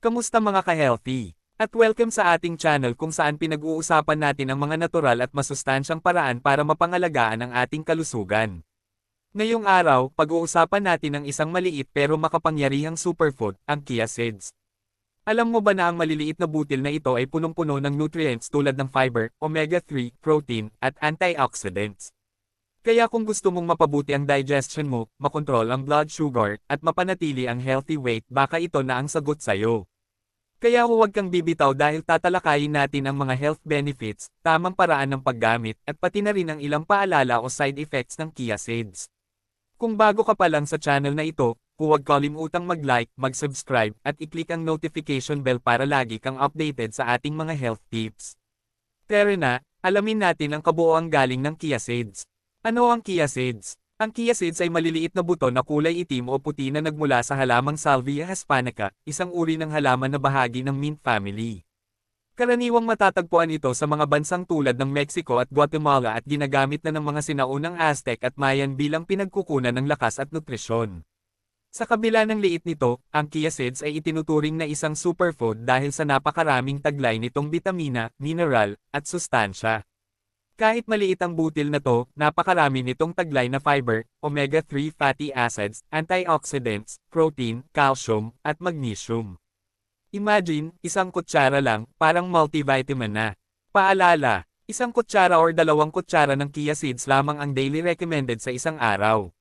Kamusta mga ka-healthy? At welcome sa ating channel kung saan pinag-uusapan natin ang mga natural at masustansyang paraan para mapangalagaan ang ating kalusugan. Ngayong araw, pag-uusapan natin ang isang maliit pero makapangyarihang superfood, ang chia seeds. Alam mo ba na ang maliliit na butil na ito ay punong-puno ng nutrients tulad ng fiber, omega-3, protein, at antioxidants? Kaya kung gusto mong mapabuti ang digestion mo, makontrol ang blood sugar, at mapanatili ang healthy weight, baka ito na ang sagot sa'yo. Kaya huwag kang bibitaw dahil tatalakayin natin ang mga health benefits, tamang paraan ng paggamit, at pati na rin ang ilang paalala o side effects ng chia seeds. Kung bago ka pa lang sa channel na ito, huwag kalimutang mag-like, mag-subscribe, at i-click ang notification bell para lagi kang updated sa ating mga health tips. Tara na, alamin natin ang kabuoang galing ng chia seeds. Ano ang chia seeds? Ang chia seeds ay maliliit na buto na kulay itim o puti na nagmula sa halamang Salvia hispanica, isang uri ng halaman na bahagi ng mint family. Karaniwang matatagpuan ito sa mga bansang tulad ng Mexico at Guatemala at ginagamit na ng mga sinaunang Aztec at Mayan bilang pinagkukunan ng lakas at nutrisyon. Sa kabila ng liit nito, ang chia seeds ay itinuturing na isang superfood dahil sa napakaraming taglay nitong bitamina, mineral, at sustansya. Kahit maliit ang butil na to, napakarami nitong taglay na fiber, omega-3 fatty acids, antioxidants, protein, calcium, at magnesium. Imagine, isang kutsara lang, parang multivitamin na. Paalala, isang kutsara or 2 kutsara ng chia seeds lamang ang daily recommended sa isang araw.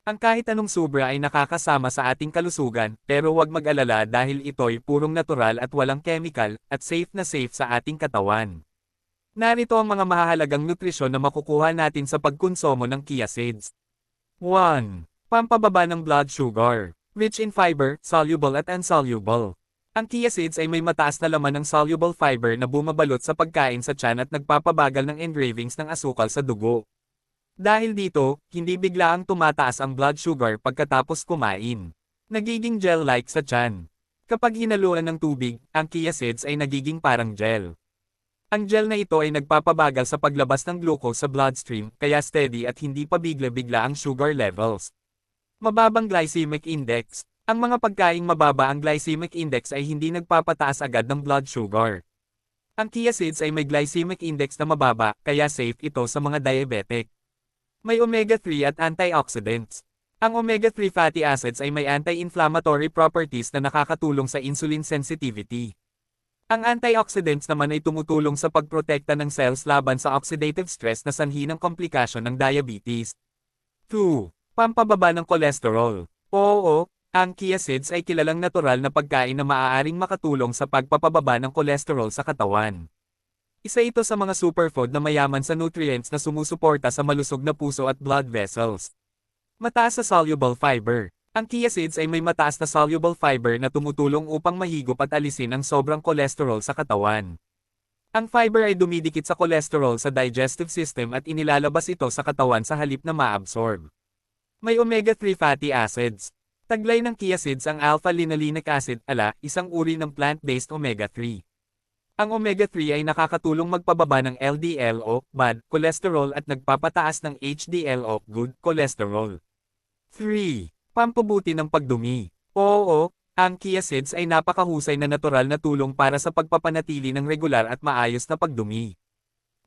Ang kahit anong sobra ay nakakasama sa ating kalusugan, pero huwag mag-alala dahil ito'y purong natural at walang chemical, at safe sa ating katawan. Narito ang mga mahahalagang nutrisyon na makukuha natin sa pagkonsumo ng chia seeds. 1. Pampababa ng blood sugar. Rich in fiber, soluble at insoluble. Ang chia seeds ay may mataas na laman ng soluble fiber na bumabalot sa pagkain sa tiyan at nagpapabagal ng engravings ng asukal sa dugo. Dahil dito, hindi biglaang tumataas ang blood sugar pagkatapos kumain. Nagiging gel-like sa tiyan. Kapag hinaluan ng tubig, ang chia seeds ay nagiging parang gel. Ang gel na ito ay nagpapabagal sa paglabas ng glucose sa bloodstream, kaya steady at hindi pa bigla-bigla ang sugar levels. Mababang glycemic index. Ang mga pagkaing mababa ang glycemic index ay hindi nagpapataas agad ng blood sugar. Ang chia seeds ay may glycemic index na mababa, kaya safe ito sa mga diabetic. May omega-3 at antioxidants. Ang omega-3 fatty acids ay may anti-inflammatory properties na nakakatulong sa insulin sensitivity. Ang antioxidants naman ay tumutulong sa pagprotekta ng cells laban sa oxidative stress na sanhi ng komplikasyon ng diabetes. 2. Pampababa ng cholesterol. Oo, ang chia seeds ay kilalang natural na pagkain na maaaring makatulong sa pagpapababa ng cholesterol sa katawan. Isa ito sa mga superfood na mayaman sa nutrients na sumusuporta sa malusog na puso at blood vessels. Mataas sa soluble fiber. Ang chia seeds ay may mataas na soluble fiber na tumutulong upang mahigop at alisin ang sobrang cholesterol sa katawan. Ang fiber ay dumidikit sa cholesterol sa digestive system at inilalabas ito sa katawan sa halip na maabsorb. May omega-3 fatty acids. Taglay ng chia seeds ang alpha-linolenic acid, isang uri ng plant-based omega-3. Ang omega-3 ay nakakatulong magpababa ng LDL o bad cholesterol at nagpapataas ng HDL o good cholesterol. 3. Pampabuti ng pagdumi. Oo, ang chia seeds ay napakahusay na natural na tulong para sa pagpapanatili ng regular at maayos na pagdumi.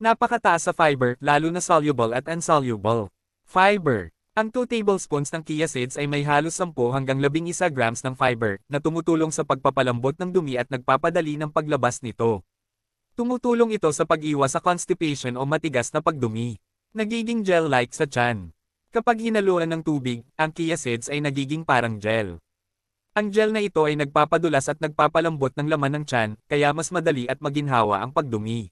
Napakataas sa fiber, lalo na soluble at insoluble. Fiber. Ang 2 tablespoons ng chia seeds ay may halos 10 hanggang 11 grams ng fiber, na tumutulong sa pagpapalambot ng dumi at nagpapadali ng paglabas nito. Tumutulong ito sa pag-iwas sa constipation o matigas na pagdumi. Nagiging gel-like sa tiyan. Kapag hinaluan ng tubig, ang chia seeds ay nagiging parang gel. Ang gel na ito ay nagpapadulas at nagpapalambot ng laman ng tiyan, kaya mas madali at maginhawa ang pagdumi.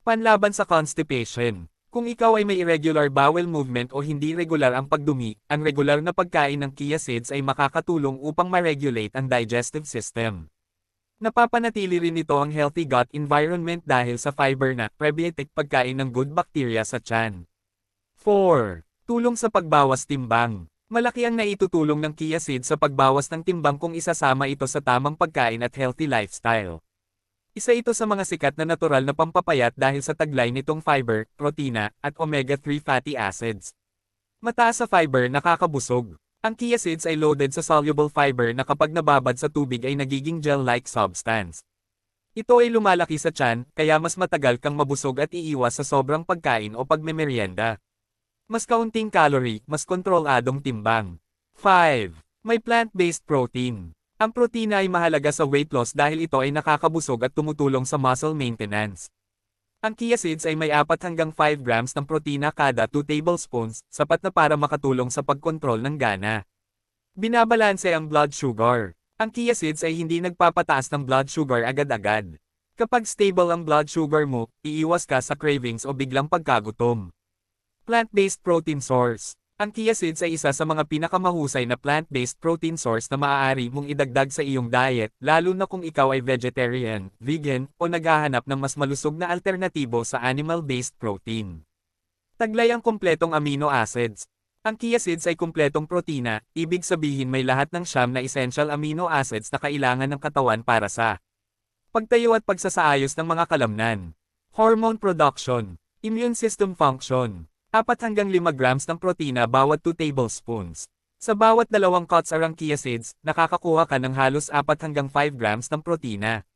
Panlaban sa constipation. Kung ikaw ay may irregular bowel movement o hindi regular ang pagdumi, ang regular na pagkain ng chia seeds ay makakatulong upang ma-regulate ang digestive system. Napapanatili rin ito ang healthy gut environment dahil sa fiber na prebiotic pagkain ng good bacteria sa tiyan. 4. Tulong sa pagbawas timbang. Malaki ang naitutulong ng chia seeds sa pagbawas ng timbang kung isasama ito sa tamang pagkain at healthy lifestyle. Isa ito sa mga sikat na natural na pampapayat dahil sa taglay nitong fiber, protina, at omega-3 fatty acids. Mataas sa fiber nakakabusog. Ang chia seeds ay loaded sa soluble fiber na kapag nababad sa tubig ay nagiging gel-like substance. Ito ay lumalaki sa tiyan, kaya mas matagal kang mabusog at iiwas sa sobrang pagkain o pagmemeryenda. Mas kaunting calorie, mas kontroladong timbang. 5. May plant-based protein. Ang protina ay mahalaga sa weight loss dahil ito ay nakakabusog at tumutulong sa muscle maintenance. Ang chia seeds ay may 4 hanggang 5 grams ng protina kada 2 tablespoons, sapat na para makatulong sa pagkontrol ng gana. Binabalanse ang blood sugar. Ang chia seeds ay hindi nagpapataas ng blood sugar agad-agad. Kapag stable ang blood sugar mo, iiwas ka sa cravings o biglang pagkagutom. Plant-based protein source. Ang chia seeds ay isa sa mga pinakamahusay na plant-based protein source na maaari mong idagdag sa iyong diet, lalo na kung ikaw ay vegetarian, vegan, o naghahanap ng mas malusog na alternatibo sa animal-based protein. Taglay ang kumpletong amino acids. Ang chia seeds ay kumpletong protina, ibig sabihin may lahat ng siyam na essential amino acids na kailangan ng katawan para sa pagtayo at pagsasaayos ng mga kalamnan. Hormone production, immune system function. 4 hanggang 5 grams ng protina bawat 2 tablespoons. Sa bawat 2 cuts ng chia seeds, nakakakuha ka ng halos 4 hanggang 5 grams ng protina.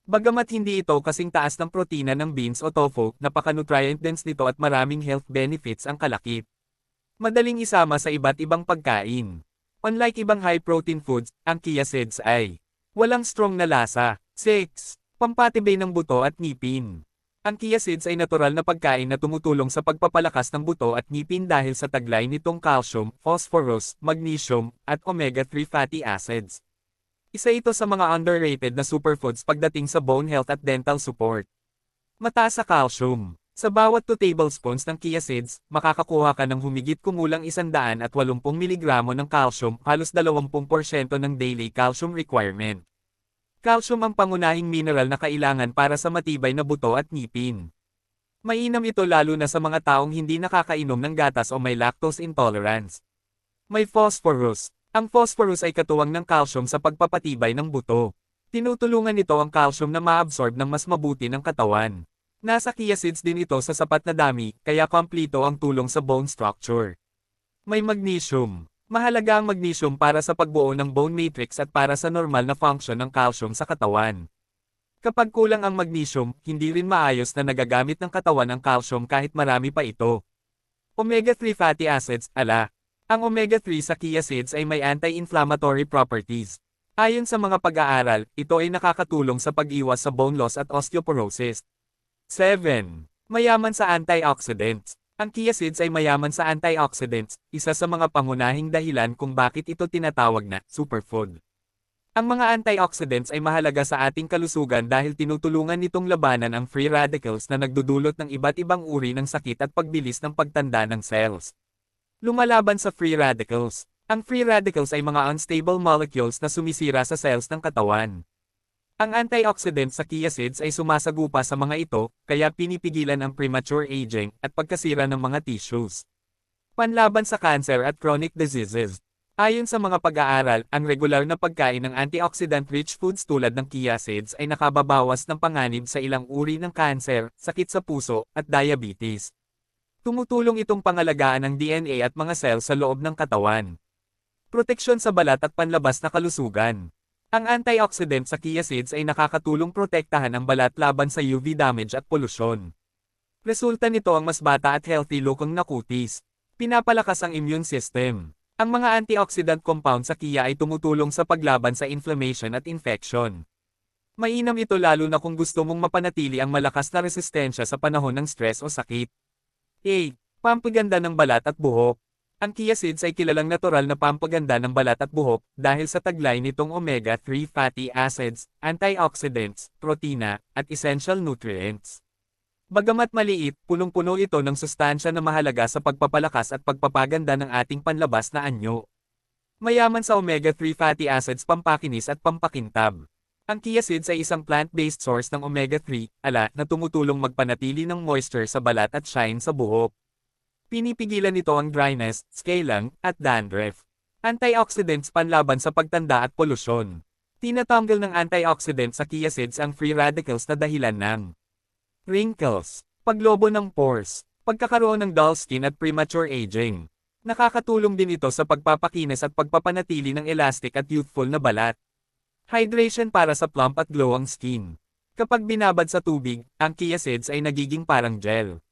Bagamat hindi ito kasing taas ng protina ng beans o tofu, napaka-nutrient-dense nito at maraming health benefits ang kalakip. Madaling isama sa iba't ibang pagkain. Unlike ibang high-protein foods, ang chia seeds ay walang strong na lasa. 6. Pampatibay ng buto at ngipin. Ang chia seeds ay natural na pagkain na tumutulong sa pagpapalakas ng buto at ngipin dahil sa taglay nitong calcium, phosphorus, magnesium, at omega-3 fatty acids. Isa ito sa mga underrated na superfoods pagdating sa bone health at dental support. Mataas sa calcium. Sa bawat 2 tablespoons ng chia seeds, makakakuha ka ng humigit kumulang 180 mg ng calcium, halos 20% ng daily calcium requirement. Calcium ang pangunahing mineral na kailangan para sa matibay na buto at ngipin. Mainam ito lalo na sa mga taong hindi nakakainom ng gatas o may lactose intolerance. May phosphorus. Ang phosphorus ay katuwang ng calcium sa pagpapatibay ng buto. Tinutulungan nito ang calcium na maabsorb ng mas mabuti ng katawan. Nasa chia seeds din ito sa sapat na dami, kaya kompleto ang tulong sa bone structure. May magnesium. Mahalaga ang magnesium para sa pagbuo ng bone matrix at para sa normal na function ng calcium sa katawan. Kapag kulang ang magnesium, hindi rin maayos na nagagamit ng katawan ang calcium kahit marami pa ito. Omega-3 fatty acids, ala. Ang omega-3 sa chia seeds ay may anti-inflammatory properties. Ayon sa mga pag-aaral, ito ay nakakatulong sa pag-iwas sa bone loss at osteoporosis. 7. Mayaman sa antioxidants. Ang chia seeds ay mayaman sa antioxidants, isa sa mga pangunahing dahilan kung bakit ito tinatawag na superfood. Ang mga antioxidants ay mahalaga sa ating kalusugan dahil tinutulungan nitong labanan ang free radicals na nagdudulot ng iba't ibang uri ng sakit at pagbilis ng pagtanda ng cells. Lumalaban sa free radicals. Ang free radicals ay mga unstable molecules na sumisira sa cells ng katawan. Ang antioxidant sa chia seeds ay sumasagupa sa mga ito, kaya pinipigilan ang premature aging at pagkasira ng mga tissues. Panlaban sa cancer at chronic diseases. Ayon sa mga pag-aaral, ang regular na pagkain ng antioxidant-rich foods tulad ng chia seeds ay nakababawas ng panganib sa ilang uri ng cancer, sakit sa puso, at diabetes. Tumutulong itong pangalagaan ng DNA at mga cells sa loob ng katawan. Proteksyon sa balat at panlabas na kalusugan. Ang antioxidant sa chia seeds ay nakakatulong protektahan ang balat laban sa UV damage at polusyon. Resulta nito ang mas bata at healthy looking na kutis. Pinapalakas ang immune system. Ang mga antioxidant compound sa chia ay tumutulong sa paglaban sa inflammation at infection. Mainam ito lalo na kung gusto mong mapanatili ang malakas na resistensya sa panahon ng stress o sakit. 8. Pampaganda ng balat at buhok. Ang chia seeds ay kilalang natural na pampaganda ng balat at buhok dahil sa taglay nitong omega-3 fatty acids, antioxidants, protina, at essential nutrients. Bagamat maliit, punong-puno ito ng sustansya na mahalaga sa pagpapalakas at pagpapaganda ng ating panlabas na anyo. Mayaman sa omega-3 fatty acids pampakinis at pampakintab. Ang chia seeds ay isang plant-based source ng omega-3, ala, na tumutulong magpanatili ng moisture sa balat at shine sa buhok. Pinipigilan nito ang dryness, scalang, at dandruff. Antioxidants panlaban sa pagtanda at polusyon. Tinatanggal ng antioxidants sa chia seeds ang free radicals na dahilan ng wrinkles, paglobo ng pores, pagkakaroon ng dull skin at premature aging. Nakakatulong din ito sa pagpapakinis at pagpapanatili ng elastic at youthful na balat. Hydration para sa plump at glowing skin. Kapag binabad sa tubig, ang chia seeds ay nagiging parang gel.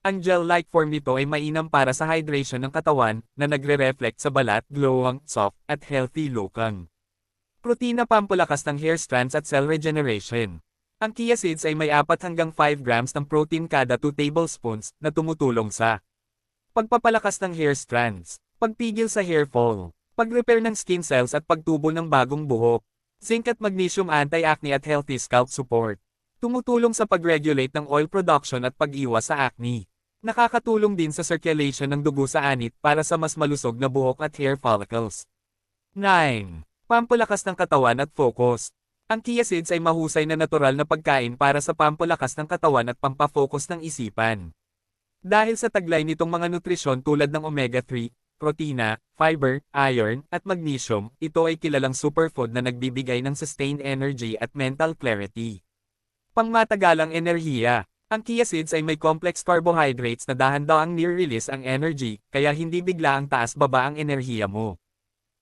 Ang gel-like form nito ay mainam para sa hydration ng katawan, na nagre-reflect sa balat, glowing, soft, at healthy looking. Protina pampalakas ng hair strands at cell regeneration. Ang chia seeds ay may 4 hanggang 5 grams ng protein kada 2 tablespoons, na tumutulong sa pagpapalakas ng hair strands, pagpigil sa hair fall, pag-repair ng skin cells at pagtubo ng bagong buhok. Zinc at magnesium anti-acne at healthy scalp support. Tumutulong sa pag-regulate ng oil production at pag-iwas sa acne. Nakakatulong din sa circulation ng dugo sa anit para sa mas malusog na buhok at hair follicles. 9. Pampalakas ng katawan at focus. Ang chia seeds ay mahusay na natural na pagkain para sa pampalakas ng katawan at pampafocus ng isipan. Dahil sa taglay nitong mga nutrisyon tulad ng omega-3, protina, fiber, iron, at magnesium, ito ay kilalang superfood na nagbibigay ng sustained energy at mental clarity. Pangmatagalang enerhiya. Ang chia seeds ay may complex carbohydrates na dahan-daang nire-release ang energy, kaya hindi bigla ang taas-baba ang enerhiya mo.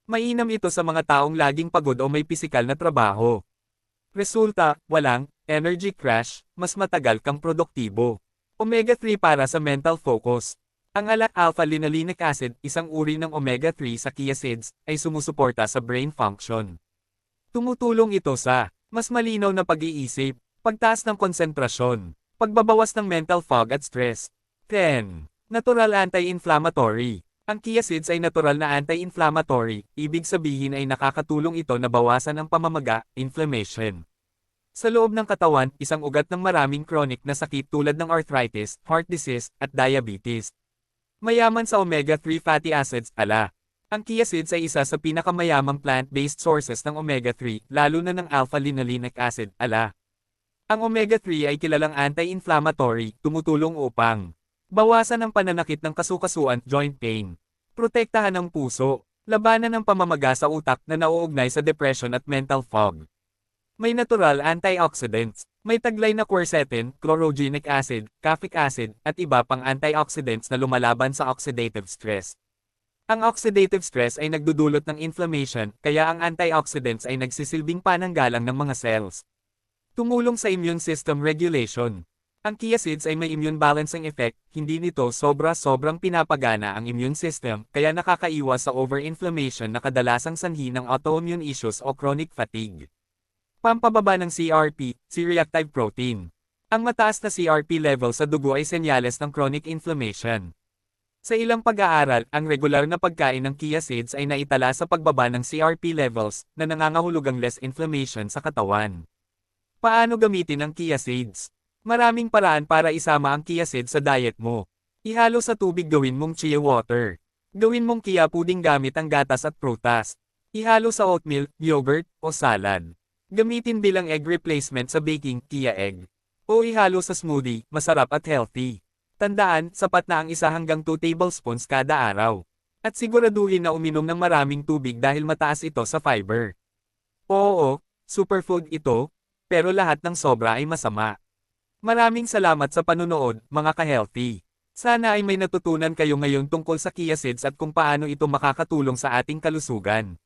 Mainam ito sa mga taong laging pagod o may pisikal na trabaho. Resulta, walang energy crash, mas matagal kang produktibo. Omega-3 para sa mental focus. Ang alpha-linolenic acid, isang uri ng omega-3 sa chia seeds, ay sumusuporta sa brain function. Tumutulong ito sa mas malinaw na pag-iisip, pagtaas ng konsentrasyon, pagbabawas ng mental fog at stress. 10. Natural anti-inflammatory. Ang chia seeds ay natural na anti-inflammatory, ibig sabihin ay nakakatulong ito na bawasan ang pamamaga, inflammation. Sa loob ng katawan, isang ugat ng maraming chronic na sakit tulad ng arthritis, heart disease, at diabetes. Mayaman sa omega-3 fatty acids, Ang chia seeds ay isa sa pinakamayamang plant-based sources ng omega-3, lalo na ng alpha-linolenic acid, Ang omega-3 ay kilalang anti-inflammatory, tumutulong upang bawasan ang pananakit ng kasukasuan, joint pain, protektahan ang puso, labanan ang pamamaga sa utak na nauugnay sa depression at mental fog. May natural antioxidants, may taglay na quercetin, chlorogenic acid, caffeic acid, at iba pang antioxidants na lumalaban sa oxidative stress. Ang oxidative stress ay nagdudulot ng inflammation, kaya ang antioxidants ay nagsisilbing pananggalang ng mga cells. Tumulong sa immune system regulation. Ang chia seeds ay may immune balancing effect, hindi nito sobrang pinapagana ang immune system, kaya nakakaiwas sa overinflammation na kadalasang sanhi ng autoimmune issues o chronic fatigue. Pampababa ng CRP, C-reactive protein. Ang mataas na CRP level sa dugo ay senyales ng chronic inflammation. Sa ilang pag-aaral, ang regular na pagkain ng chia seeds ay naitala sa pagbaba ng CRP levels, na nangangahulugang less inflammation sa katawan. Paano gamitin ang chia seeds? Maraming paraan para isama ang chia seeds sa diet mo. Ihalo sa tubig, gawin mong chia water. Gawin mong chia pudding gamit ang gatas at prutas. Ihalo sa oatmeal, yogurt, o salad. Gamitin bilang egg replacement sa baking, chia egg. O ihalo sa smoothie, masarap at healthy. Tandaan, sapat na ang 1 hanggang 2 tablespoons kada araw. At siguraduhin na uminom ng maraming tubig dahil mataas ito sa fiber. Oo, superfood ito, pero lahat ng sobra ay masama. Maraming salamat sa panunood, mga ka-healthy. Sana ay may natutunan kayo ngayon tungkol sa chia seeds at kung paano ito makakatulong sa ating kalusugan.